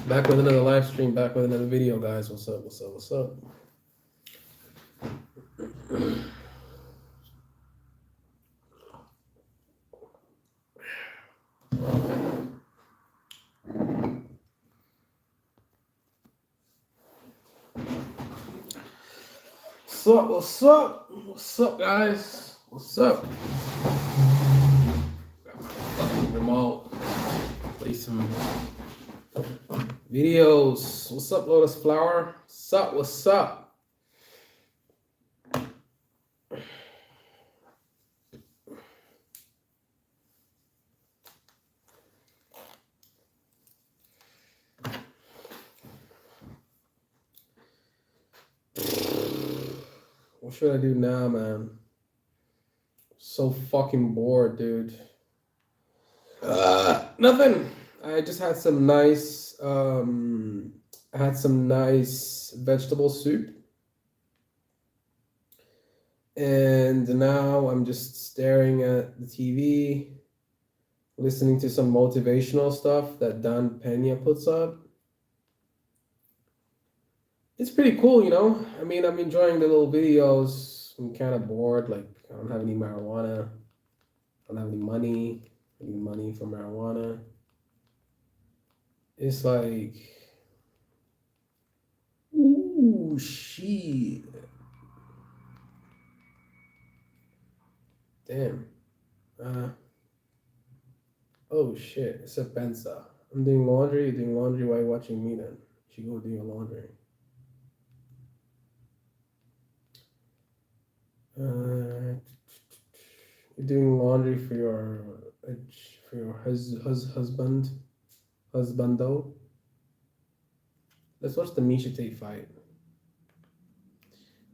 Back with another live stream, back with another video, guys. What's up? What's up? What's up? What's up? What's up? What's up, guys? What's up? Got my fucking remote. Play some videos. What's up, Lotus Flower? What's up? What's up? What should I do now, man? So fucking bored, dude. Nothing. I just had some nice vegetable soup. And now I'm just staring at the TV, listening to some motivational stuff that Dan Pena puts up. It's pretty cool, you know? I mean, I'm enjoying the little videos. I'm kind of bored. Like, I don't have any marijuana. I don't have any money. I need money for marijuana. It's like, ooh, shit. Damn. Oh shit, it's a pensa. I'm doing laundry. You're doing laundry while you're watching me then. You should go do your laundry. You're doing laundry for your husbando. Let's watch the Misha Tate fight.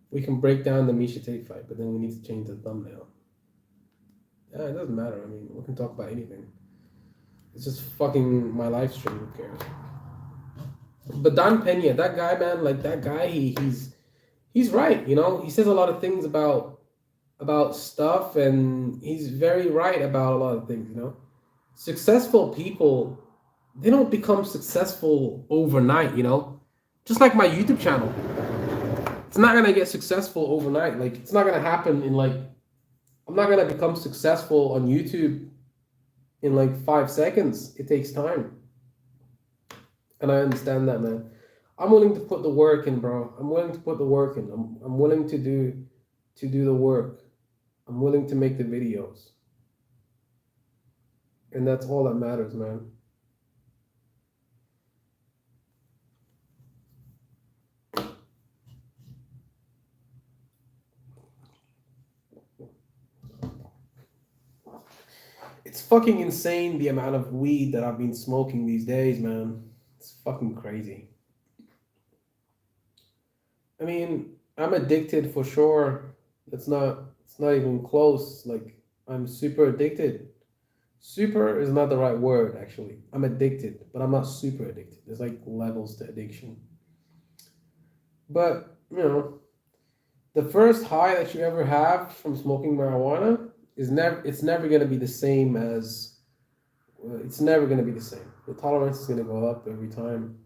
We can break down the Misha Tate fight, but then we need to change the thumbnail. Yeah, it doesn't matter. I mean, we can talk about anything. It's just fucking my live stream. Who cares? But Don Pena, that guy, man, like that guy, he's right. You know, he says a lot of things about stuff, and he's very right about a lot of things. You know, successful people, they don't become successful overnight. You know, just like my YouTube channel, it's not gonna get successful overnight. Like, it's not gonna happen in like. I'm not gonna become successful on YouTube in like 5 seconds. It takes time. And I understand that, man. I'm willing to put the work in, bro. I'm willing to put the work in. I'm willing to do the work. I'm willing to make the videos. And that's all that matters, man. It's fucking insane the amount of weed that I've been smoking these days, man. It's fucking crazy. I mean, I'm addicted for sure. It's not even close. Like, I'm super addicted. Super is not the right word, actually. I'm addicted, but I'm not super addicted. There's like levels to addiction. But, you know, the first high that you ever have from smoking marijuana it's never going to be the same as it's never going to be the same. The tolerance is going to go up every time.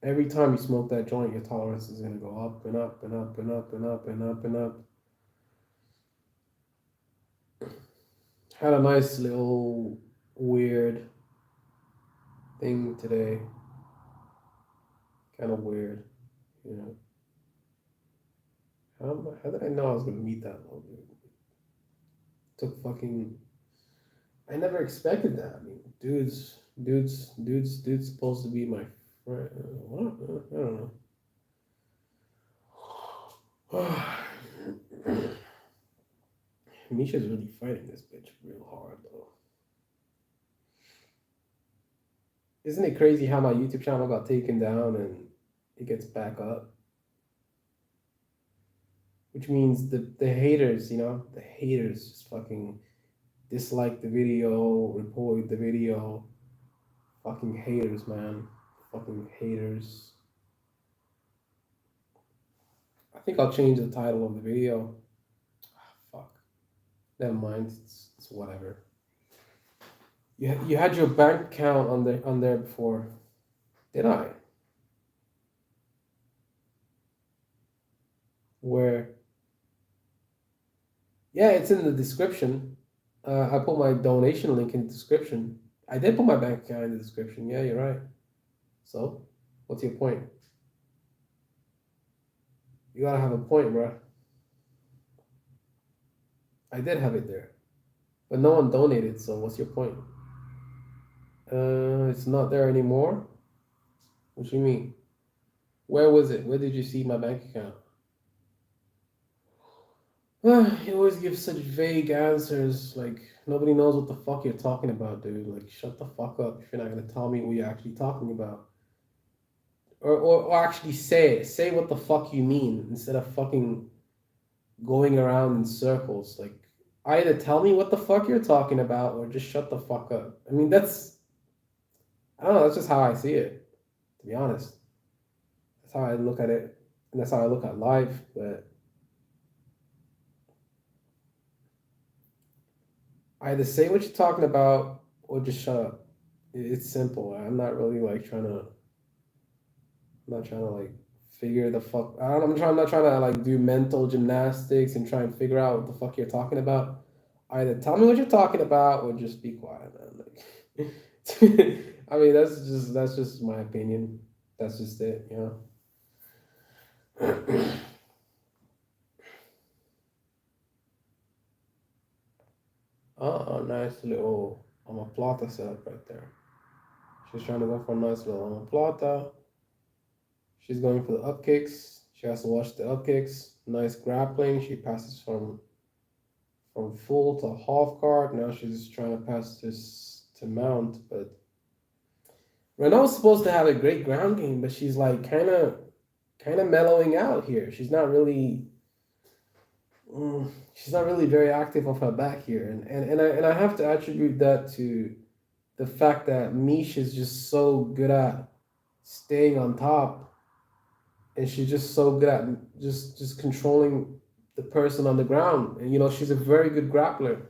Every time you smoke that joint, your tolerance is going to go up and up and up and up and up and up and up. Had a nice little weird thing today. Kind of weird, you know. How did I know I was going to meet that little dude? Took fucking. I never expected that. I mean, dude's supposed to be my friend. What? I don't know. Misha's really fighting this bitch real hard, though. Isn't it crazy how my YouTube channel got taken down and it gets back up? Which means the haters, you know, the haters just fucking dislike the video, report the video. Fucking haters, man. Fucking haters. I think I'll change the title of the video. Fuck. Never mind. It's whatever. You had your bank account on there before. Did I? Where? Yeah, it's in the description. I put my donation link in the description. I did put my bank account in the description. Yeah, you're right. So, what's your point? You gotta have a point, bro. I did have it there, but no one donated. So, what's your point? It's not there anymore. What do you mean? Where was it? Where did you see my bank account? You always give such vague answers. Like nobody knows what the fuck you're talking about, dude. Like shut the fuck up if you're not gonna tell me what you're actually talking about. Or actually say it. Say what the fuck you mean instead of fucking going around in circles. Like either tell me what the fuck you're talking about or just shut the fuck up. I mean that's I don't know, that's just how I see it, to be honest. That's how I look at it. And that's how I look at life. But either say what you're talking about or just shut up. It's simple. I'm not really like trying to. I'm not trying to like figure the fuck. I'm not trying to like do mental gymnastics and try and figure out what the fuck you're talking about. Either tell me what you're talking about or just be quiet, man. Like, I mean, that's just my opinion. That's just it, you know. Oh, nice little omoplata setup right there. She's trying to go for a nice little omoplata. She's going for the up kicks. She has to watch the up kicks. Nice grappling. She passes from full to half guard. Now she's trying to pass this to mount. But Renault's supposed to have a great ground game, but she's like kind of mellowing out here. She's not really very active off her back here, and I have to attribute that to the fact that Mish is just so good at staying on top, and she's just so good at just controlling the person on the ground. And she's a very good grappler.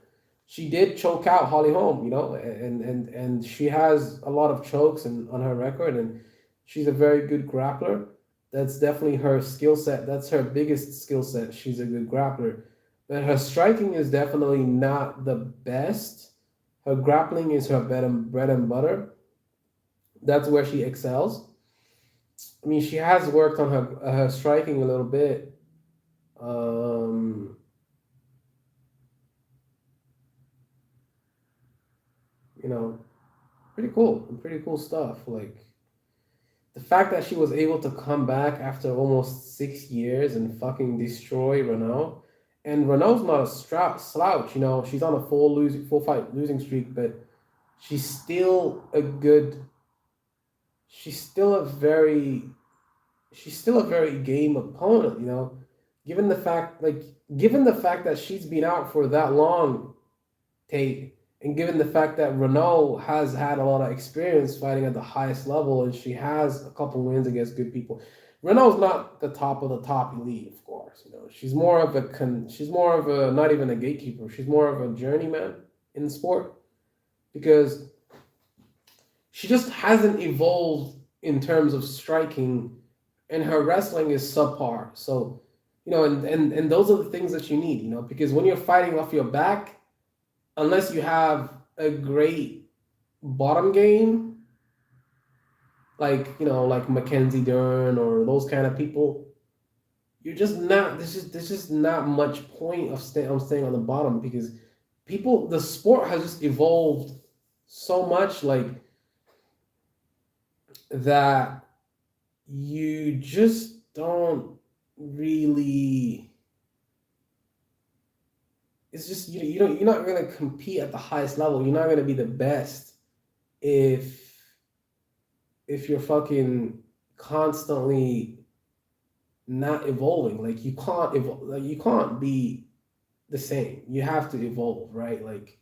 She did choke out Holly Holm, and she has a lot of chokes on her record, and she's a very good grappler. That's definitely her skill set. That's her biggest skill set. She's a good grappler. But her striking is definitely not the best. Her grappling is her bread and butter. That's where she excels. I mean, she has worked on her striking a little bit. Um, you know, pretty cool stuff. Like the fact that she was able to come back after almost 6 years and fucking destroy Renault. And Renault's not a slouch. She's on a full fight losing streak, but she's still a good. She's still a very she's still a very game opponent, given the fact that she's been out for that long, Tate, and given the fact that Renault has had a lot of experience fighting at the highest level, and she has a couple wins against good people. Renault's not the top of the top elite, of course. She's more of a not even a gatekeeper. She's more of a journeyman in the sport because she just hasn't evolved in terms of striking, and her wrestling is subpar. So, and those are the things that you need, because when you're fighting off your back, unless you have a great bottom game, like Mackenzie Dern or those kind of people, you're just not. There's just not much point of staying on the bottom because the sport has just evolved so much, like that you just don't really. It's just you're not gonna compete at the highest level. You're not gonna be the best if you're fucking constantly not evolving. Like you can't be the same. You have to evolve, right? Like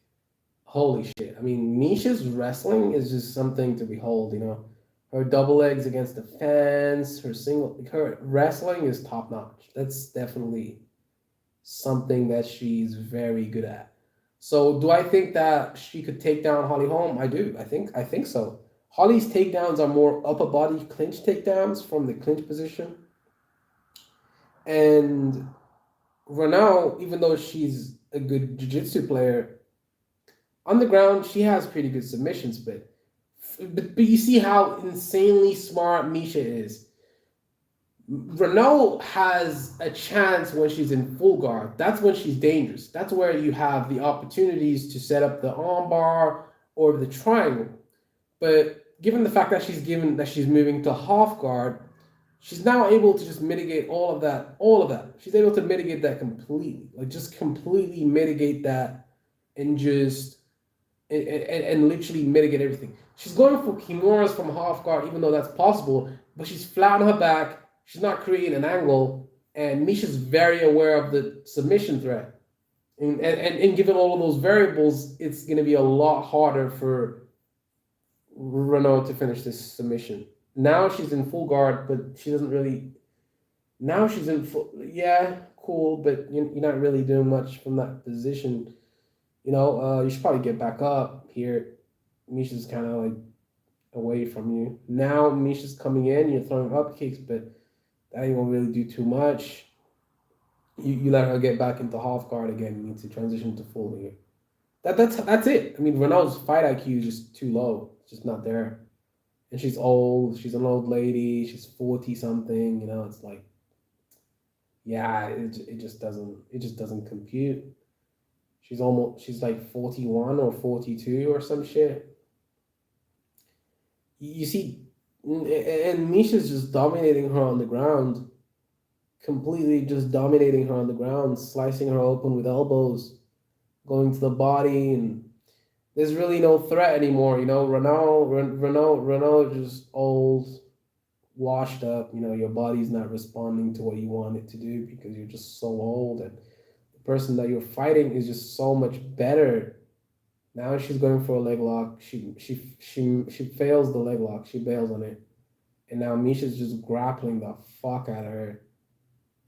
holy shit. I mean, Misha's wrestling is just something to behold. Her double legs against the fence, her wrestling is top notch. That's definitely something that she's very good at. So, do I think that she could take down Holly Holm? I do. I think so. Holly's takedowns are more upper body clinch takedowns from the clinch position. And Ronaldo, even though she's a good jiu-jitsu player, on the ground she has pretty good submissions, but you see how insanely smart Misha is. Renault has a chance when she's in full guard. That's when she's dangerous. That's where you have the opportunities to set up the armbar or the triangle. But given the fact that she's moving to half guard, she's now able to just mitigate all of that. All of that. She's able to mitigate that completely. Like just completely mitigate that and just and literally mitigate everything. She's going for kimuras from half guard, even though that's possible, but she's flat on her back. She's not creating an angle, and Misha's very aware of the submission threat. And given all of those variables, it's going to be a lot harder for Renault to finish this submission. Now she's in full guard, but she doesn't really. Now she's in full. Yeah, cool, but you're not really doing much from that position. You should probably get back up here. Misha's kind of like away from you. Now Misha's coming in, you're throwing up kicks, but that ain't gonna really do too much. You let her get back into half guard again. You need to transition to full here. That's it. I mean, Ronaldo's fight IQ is just too low. It's just not there. And she's old. She's an old lady. She's 40 something. It's like, yeah, it just doesn't compute. She's like 41 or 42 or some shit. You see, and Misha's just dominating her on the ground, completely just dominating her on the ground, slicing her open with elbows, going to the body, and there's really no threat anymore. Renault just old, washed up. Your body's not responding to what you want it to do because you're just so old, and the person that you're fighting is just so much better. Now she's going for a leg lock. She fails the leg lock. She bails on it, and now Misha's just grappling the fuck out of her,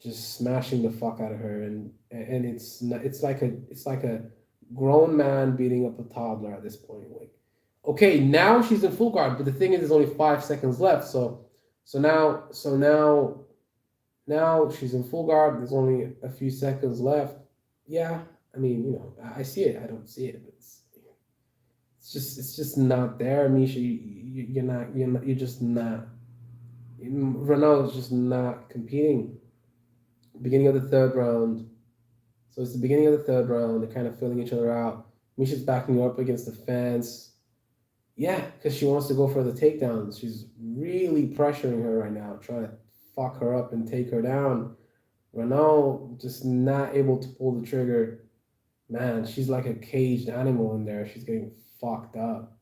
just smashing the fuck out of her, and it's like a grown man beating up a toddler at this point. Like, okay, now she's in full guard, but the thing is, there's only 5 seconds left. So now she's in full guard. There's only a few seconds left. Yeah, I mean, I see it. I don't see it, but it's just not there, Misha. You're just not. Ronaldo's just not competing. Beginning of the third round. So it's the beginning of the third round. They're kind of filling each other out. Misha's backing her up against the fence. Yeah, because she wants to go for the takedowns. She's really pressuring her right now, trying to fuck her up and take her down. Renault just not able to pull the trigger. Man, she's like a caged animal in there. She's getting fucked up.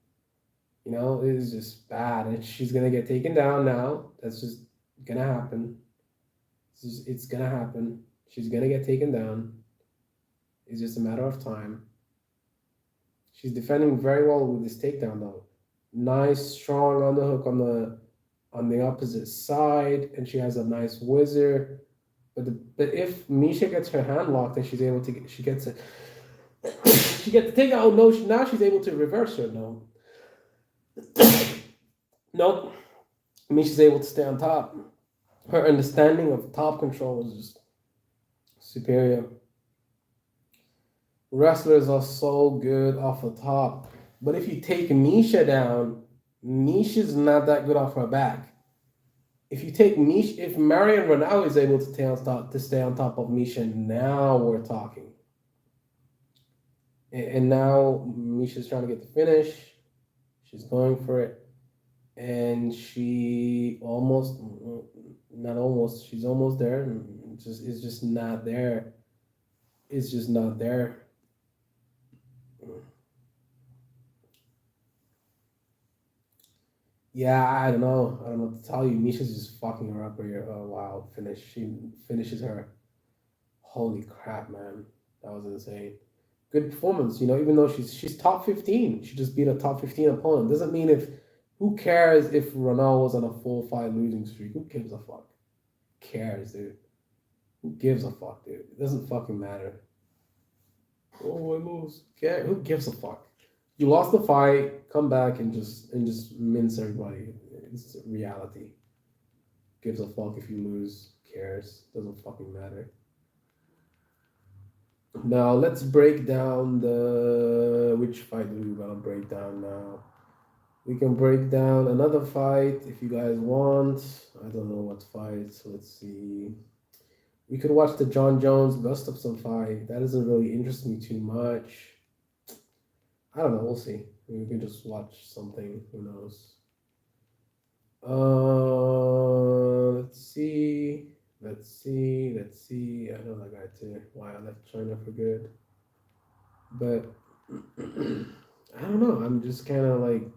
It is just bad. And she's gonna get taken down now. That's just gonna happen. It's gonna happen. She's gonna get taken down. It's just a matter of time. She's defending very well with this takedown though. Nice strong underhook on the opposite side, and she has a nice whizzer. But if Misha gets her hand locked and she's able to she gets it she gets the takedown. Oh no, now she's able to reverse her. No. Nope. Misha's able to stay on top. Her understanding of top control is just superior. Wrestlers are so good off the top. But if you take Misha down, Misha's not that good off her back. If you take Misha, if Marion Renaud is able to stay on top of Misha, now we're talking. And now Misha's trying to get the finish. She's going for it. And she not almost, she's almost there. It's just not there. It's just not there. Yeah, I don't know. I don't know what to tell you. Misha's just fucking her up here. Oh wow, finish. She finishes her. Holy crap, man. That was insane. Good performance, even though she's top 15. She just beat a top 15 opponent. Doesn't mean if who cares if Ronaldo was on a full fight losing streak? Who gives a fuck? Who cares, dude? Who gives a fuck, dude? It doesn't fucking matter. Oh, I lose. Who gives a fuck? You lost the fight, come back and just mince everybody. It's reality. Gives a fuck if you lose. Cares. Doesn't fucking matter. Now let's break down the which fight do we gonna break down now? We can break down another fight if you guys want. I don't know what fights. Let's see. We could watch the John Jones Gustafson fight. That doesn't really interest me too much. I don't know. We'll see. We can just watch something. Who knows? Let's see. Let's see. Let's see. I know that guy too. Why I left China for good. But I don't know. I'm just kind of like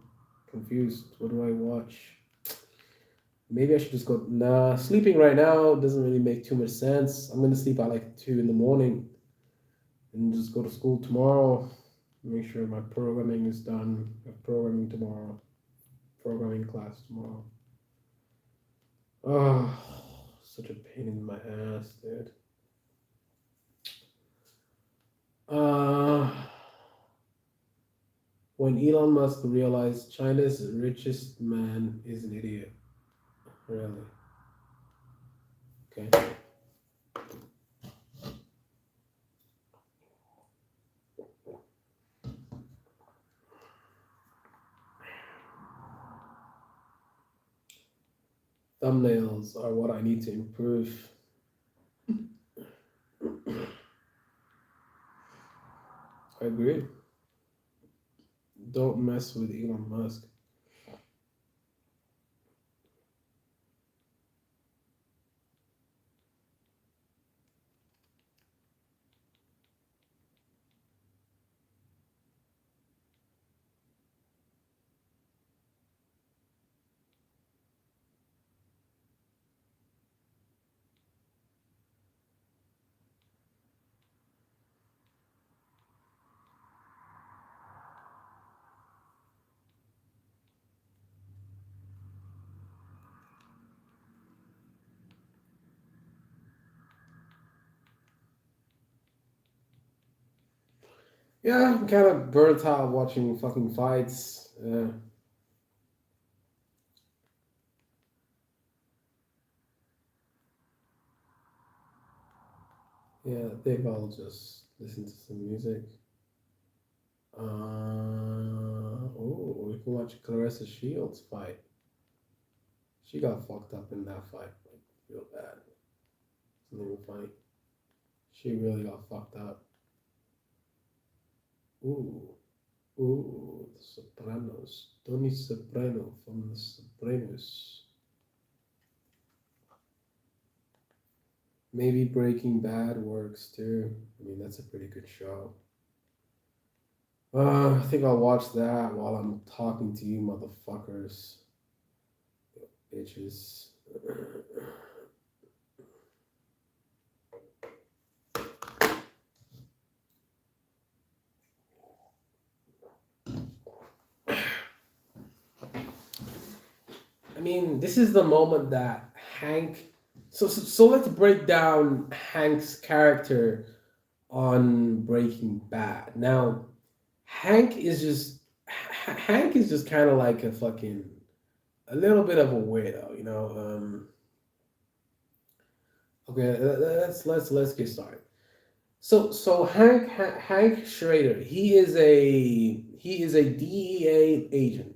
confused. What do I watch? Maybe I should just go. Nah, sleeping right now doesn't really make too much sense. I'm gonna sleep at like 2 in the morning and just go to school tomorrow. Make sure my programming is done. I have programming tomorrow. Programming class tomorrow. Oh, such a pain in my ass, dude. Uh, when Elon Musk realized China's richest man is an idiot. Really? Okay. Thumbnails are what I need to improve. I agree. Don't mess with Elon Musk. Yeah, I'm kind of burnt out watching fucking fights. Yeah, I think I'll just listen to some music. Oh, we can watch Clarissa Shields fight. She got fucked up in that fight, like real bad. It's not even funny. She really got fucked up. Ooh, ooh, The Sopranos. Tony Soprano from The Sopranos. Maybe Breaking Bad works too. I mean, that's a pretty good show. I think I'll watch that while I'm talking to you, motherfuckers, bitches. I mean, this is the moment that Hank. So let's break down Hank's character on Breaking Bad. Now, Hank is just kind of like a fucking a little bit of a weirdo, you know. Okay, let's get started. So Hank Schrader, he is a DEA agent,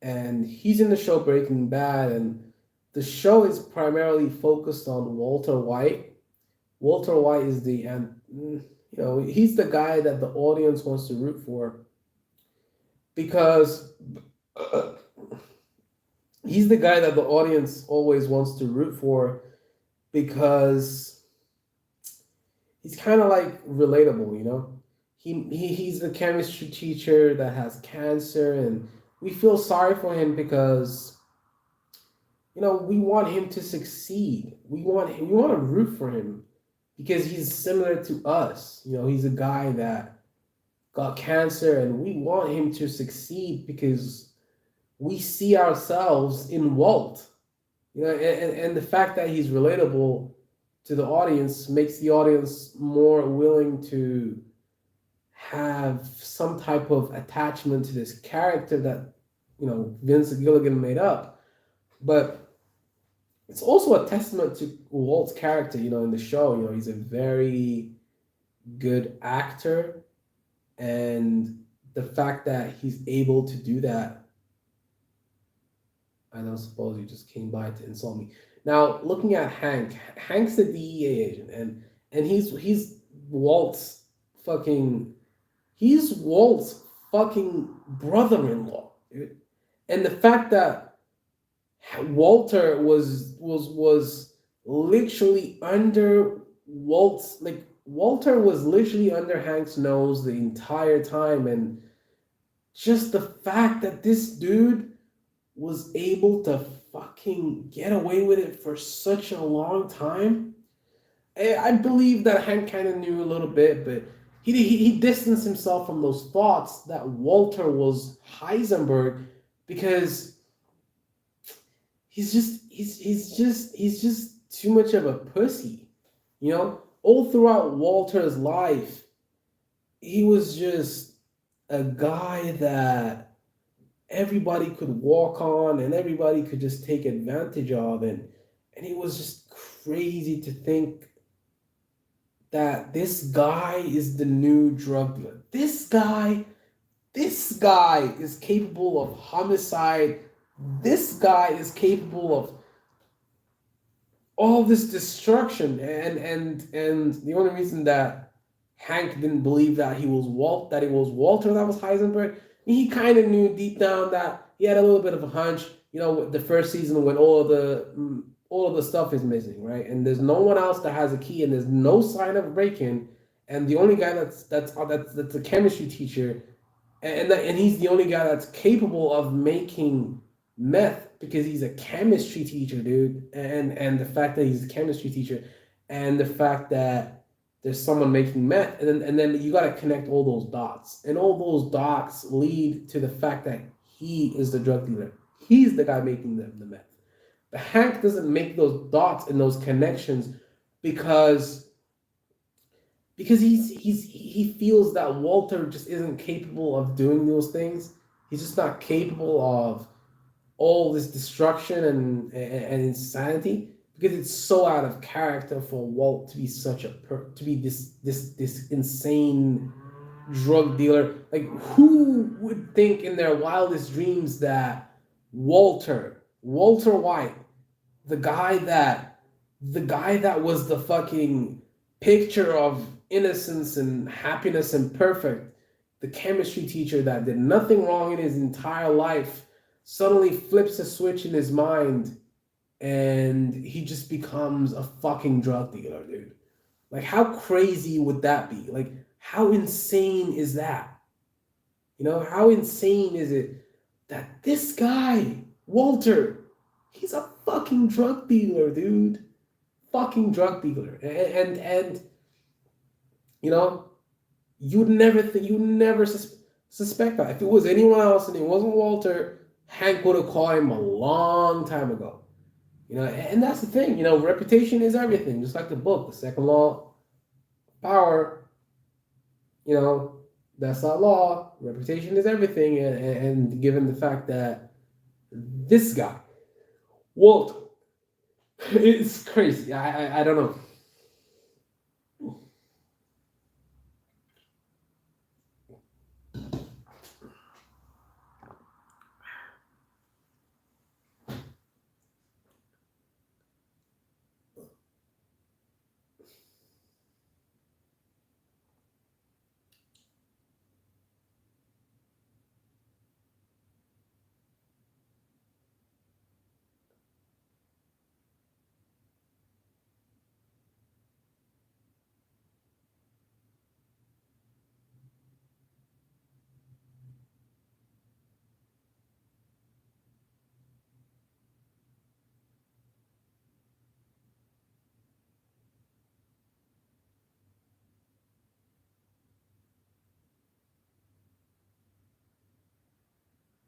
and he's in the show Breaking Bad, and the show is primarily focused on Walter White. Walter White is he's the guy that the audience wants to root for because he's the guy that the audience always wants to root for because he's kind of like relatable, you know. He's the chemistry teacher that has cancer, and we feel sorry for him because we want him to succeed. We want to root for him because he's similar to us. He's a guy that got cancer, and we want him to succeed because we see ourselves in Walt. And the fact that he's relatable to the audience makes the audience more willing to have some type of attachment to this character that Vince Gilligan made up. But it's also a testament to Walt's character, in the show. He's a very good actor, and the fact that he's able to do that. I don't suppose you just came by to insult me. Now, looking at Hank's the DEA agent, and he's Walt's fucking he's Walt's fucking brother-in-law, dude. And the fact that Walter was literally under Walter was literally under Hank's nose the entire time, and just the fact that this dude was able to fucking get away with it for such a long time. I believe that Hank kind of knew a little bit, but he distanced himself from those thoughts that Walter was Heisenberg, because he's just too much of a pussy. All throughout Walter's life, he was just a guy that everybody could walk on and everybody could just take advantage of, and it was just crazy to think that this guy is the new drug dealer. This guy is capable of homicide. This guy is capable of all this destruction, and the only reason that Hank didn't believe that he was Walter that was Heisenberg. He kind of knew deep down that he had a little bit of a hunch. The first season when all of the stuff is missing, right? And there's no one else that has a key, and there's no sign of break-in, and the only guy that's a chemistry teacher, and he's the only guy that's capable of making meth because he's a chemistry teacher, dude. And the fact that he's a chemistry teacher, and the fact that there's someone making meth, and then you got to connect all those dots, and all those dots lead to the fact that he is the drug dealer. He's the guy making the meth. But Hank doesn't make those dots and those connections because he feels that Walter just isn't capable of doing those things. He's just not capable of all this destruction and insanity, because it's so out of character for Walt to be to be this insane drug dealer. Like, who would think in their wildest dreams that Walter White, the guy that was the fucking picture of innocence and happiness and perfect, the chemistry teacher that did nothing wrong in his entire life, suddenly flips a switch in his mind and he just becomes a fucking drug dealer, dude. Like, how crazy would that be? Like, how insane is that? How insane is it that this guy, Walter, he's a fucking drug dealer, dude. Fucking drug dealer. And you know, you'd never suspect that. If it was anyone else and it wasn't Walter, Hank would have caught him a long time ago. And that's the thing. Reputation is everything. Just like the book, The Second Law of Power. That's not law. Reputation is everything. And given the fact that this guy, Walt, it's crazy. I don't know.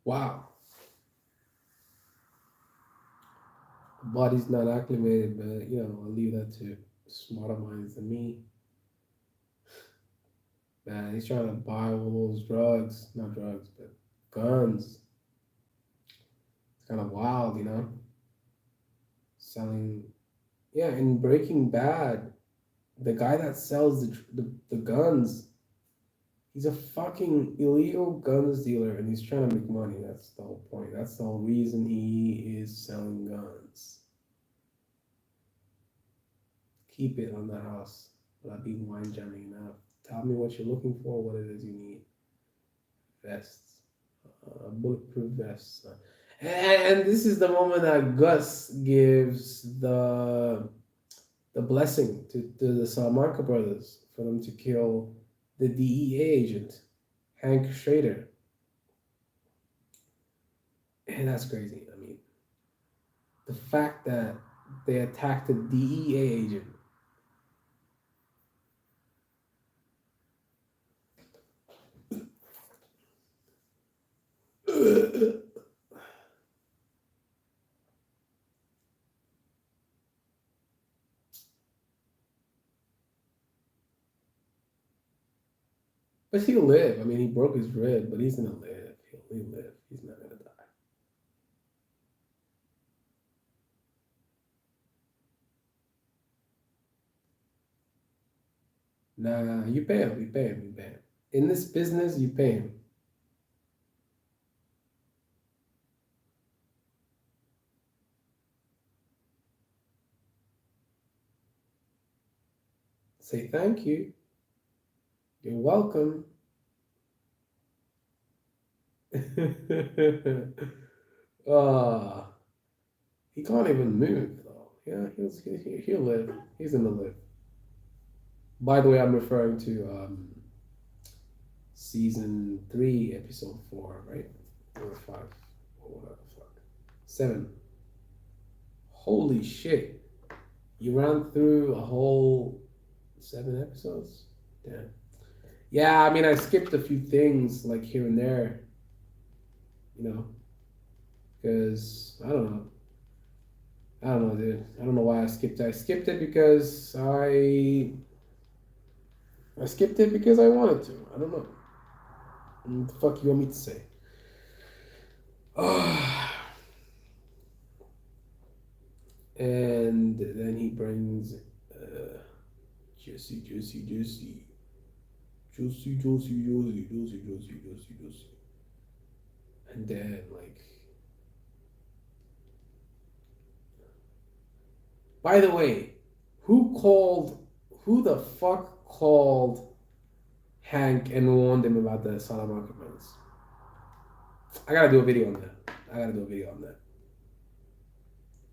Wow. Body's not acclimated, but I'll leave that to smarter minds than me. Man, he's trying to buy all those drugs, not drugs, but guns. It's kind of wild, you know? Selling, yeah, in Breaking Bad, the guy that sells the guns, he's a fucking illegal guns dealer and he's trying to make money. That's the whole point. That's the whole reason he is selling guns. Keep it on the house without being wine jamming enough. Tell me what you're looking for, what it is you need. Vests, bulletproof vests. And this is the moment that Gus gives the blessing to the Salamanca brothers for them to kill the DEA agent, Hank Schrader. And that's crazy. I mean, the fact that they attacked the DEA agent. But he'll live. I mean, he broke his rib, but he's gonna live. He'll live. He's not gonna die. Nah, you pay him. You pay him. You pay him. In this business, you pay him. Say thank you. You're welcome. Ah, he can't even move though. Yeah, he'll live. He's gonna live. By the way, I'm referring to season 3, episode 4, right? Or 5, or whatever the fuck. 7. Holy shit! You ran through a whole 7 episodes. Damn. Yeah, I mean, I skipped a few things like here and there, you know, because I don't know. I don't know, dude. I don't know why I skipped it. I skipped it because I skipped it because I wanted to. I don't know. What the fuck you want me to say? And then he brings juicy, juicy, juicy, juicy, juicy, juicy, juicy, juicy, juicy, juicy. And then like, by the way, who called? Who the fuck called Hank and warned him about the Salamanca prince? I gotta do a video on that. I gotta do a video on that.